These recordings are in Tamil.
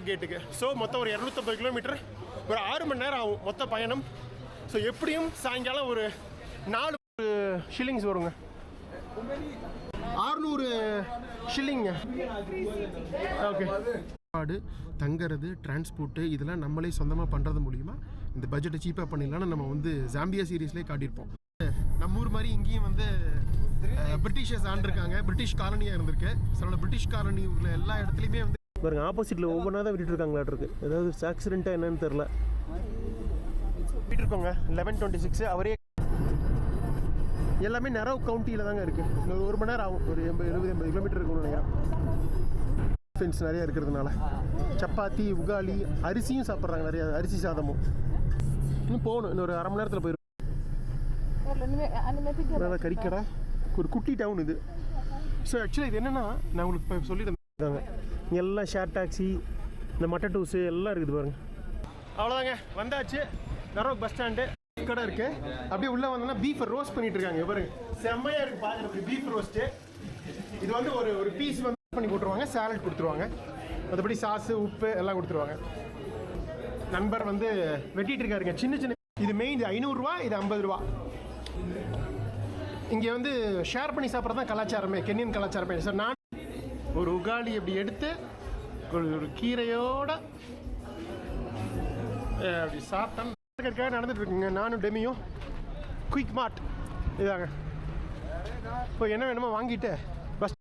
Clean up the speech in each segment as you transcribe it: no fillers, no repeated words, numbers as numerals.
தலக் கேட்டுக்கு. ஸோ மொத்தம் ஒரு 250 கிலோமீட்டர், ஒரு 6 மணி நேரம் ஆகும் மொத்த பயணம். ஸோ எப்படியும் சாயங்காலம் ஒரு 4 ஷில்லிங்ஸ் வருங்க, 600 ஷில்லிங்க. ஓகே, தங்கிறது, டிரான்ஸ்போர்ட்டு இதெல்லாம் நம்மளே சொந்தமாக பண்ணுறது மூலிமா இந்த பட்ஜெட்டை சீப்பாக பண்ணிடலாம்னு நம்ம வந்து ஜாம்பியா சீரீஸ்லேயே காட்டியிருப்போம். நம்ம ஊர் மாதிரி இங்கேயும் வந்து பிரிட்டிஷர்ஸ் ஆண்டிருக்காங்க, பிரிட்டிஷ் காலனியாக இருந்திருக்கு. சில பிரிட்டிஷ் காலனி உள்ள எல்லா இடத்துலையுமே வந்து பாருங்க ஆப்போசிட்டில் ஒவ்வொன்றா தான் விட்டுட்டு இருக்காங்களாட்டிருக்கு. ஏதாவது ஆக்சிடென்ட்டாக என்னன்னு தெரில. விட்டுருக்கோங்க 11:26. அவரே எல்லாமே நரவ் கவுண்டியில் தாங்க இருக்குது. இன்னொரு 1 மணி நேரம் ஆகும், ஒரு 70-80 கிலோமீட்டர் இருக்கும்னு நினைக்கிறேன். ஃப்ரெண்ட்ஸ் நிறையா இருக்கிறதுனால சப்பாத்தி, உகாலி, அரிசியும் சாப்பிட்றாங்க, நிறையா அரிசி சாதமும். இன்னும் போகணும், இன்னொரு அரை மணி நேரத்தில் போயிடும். நல்லா கறிக்கடை, ஒரு குட்டி டவுன் இது. ஸோ ஆக்சுவலாக இது என்னென்னா, நான் உங்களுக்கு இப்போ சொல்லியிருந்தாங்க, இங்கே எல்லாம் ஷேர் டாக்ஸி, இந்த மட்டட்டூஸு எல்லாம் இருக்குது பாருங்கள். அவ்வளோதாங்க, வந்தாச்சு. நரோக் பஸ் ஸ்டாண்டு கடை இருக்குது. அப்படியே உள்ளே வந்தோன்னா பீஃப் ரோஸ்ட் பண்ணிட்டு இருக்காங்க பாருங்க, செம்மையாக இருக்குது பார்க்குறதுக்கு. பீஃப் ரோஸ்ட்டு இது வந்து ஒரு பீஸ் வந்து பண்ணி போட்டுருவாங்க, சாலட் கொடுத்துருவாங்க, மற்றபடி சாஸு, உப்பு எல்லாம் கொடுத்துருவாங்க. நண்பர் வந்து வெட்டிகிட்டு இருக்காருங்க சின்ன சின்ன. இது மெயின் 500 ரூபா, இது 50 ரூபா. இங்கே வந்து ஷேர் பண்ணி சாப்பிட்றது தான் கலாச்சாரமே, கென்யன் கலாச்சாரமே. சார் நான் ஒரு உகாலி அப்படி எடுத்து ஒரு கீரையோட அப்படி சாப்பிட்டேன். நடந்துட்டு இருக்குங்க, நானும் டெமியும். குயிக் மார்ட் இதாங்க. இப்போ என்ன வேணுமோ வாங்கிட்டு பஸ்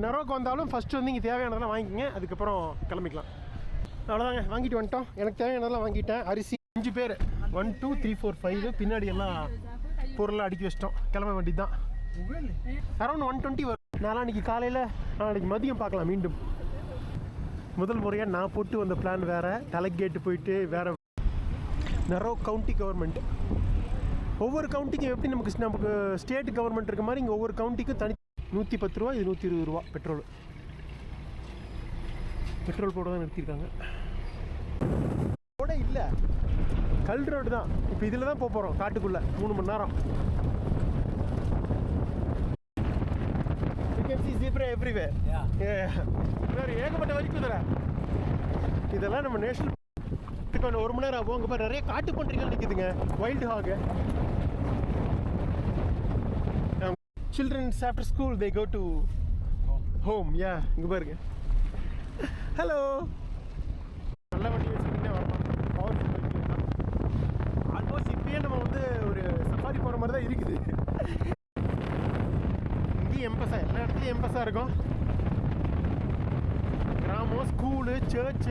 நரோக்கு வந்தாலும் ஃபஸ்ட்டு வந்து இங்கே தேவையானதெல்லாம் வாங்கிக்கோங்க, அதுக்கப்புறம் கிளம்பிக்கலாம். அவ்வளோதாங்க, வாங்கிட்டு வந்துட்டோம். எனக்கு தேவையானதெல்லாம் வாங்கிட்டேன். அரிசி 5 பேர், 1 2 3 4 5 பின்னாடி எல்லாம் பொருளை அடுக்கி வச்சிட்டோம். கிளம்ப வேண்டியது தான். அரௌண்ட் 120 வரும். நாளைக்கு காலையில், நாளைக்கு மதியம் பார்க்கலாம். மீண்டும் முதல் முறையாக நான் போட்டு வந்த பிளான் வேறு. தலக் கேட்டு போயிட்டு வேறு. நரோக் கவுண்டி கவர்மெண்ட், ஒவ்வொரு கவுண்டிக்கும் எப்படி நமக்கு ஸ்டேட் கவர்மெண்ட் இருக்க மாதிரி இங்கே ஒவ்வொரு கவுண்டிக்கும் தனி 110 ரூபா, இது 120 ரூபா பெட்ரோல் போட தான் நிறுத்தியிருக்காங்க. போட இல்லை, கல் ரோடு தான். இப்போ இதில் தான் போகிறோம் காட்டுக்குள்ளே 3 மணி நேரம். எவ்ரிவேர் வேறு ஏகப்பட்ட வரைக்கும் தர. இதெல்லாம் நம்ம நேஷனல் 1 மணி நேரம் ஆகும். அங்கே பாரு நிறைய காட்டு பன்றிகள் நிற்குதுங்க, wild hog. Childrens after school they go to home. Yeah, இங்கே பாருங்க. ஹலோ, நல்ல வண்டி வச்சுக்கிட்டே வரலாம். பவர்ஃபுல் பைக் தான். ஆல்மோஸ்ட் இப்பயே நம்ம வந்து ஒரு சஃபாரி போகிற மாதிரி தான் இருக்குது. இங்கேயும் எம்பஸா, எல்லா இடத்துலையும் எம்பஸாக இருக்கும். கிராமம், ஸ்கூலு, சர்ச்சு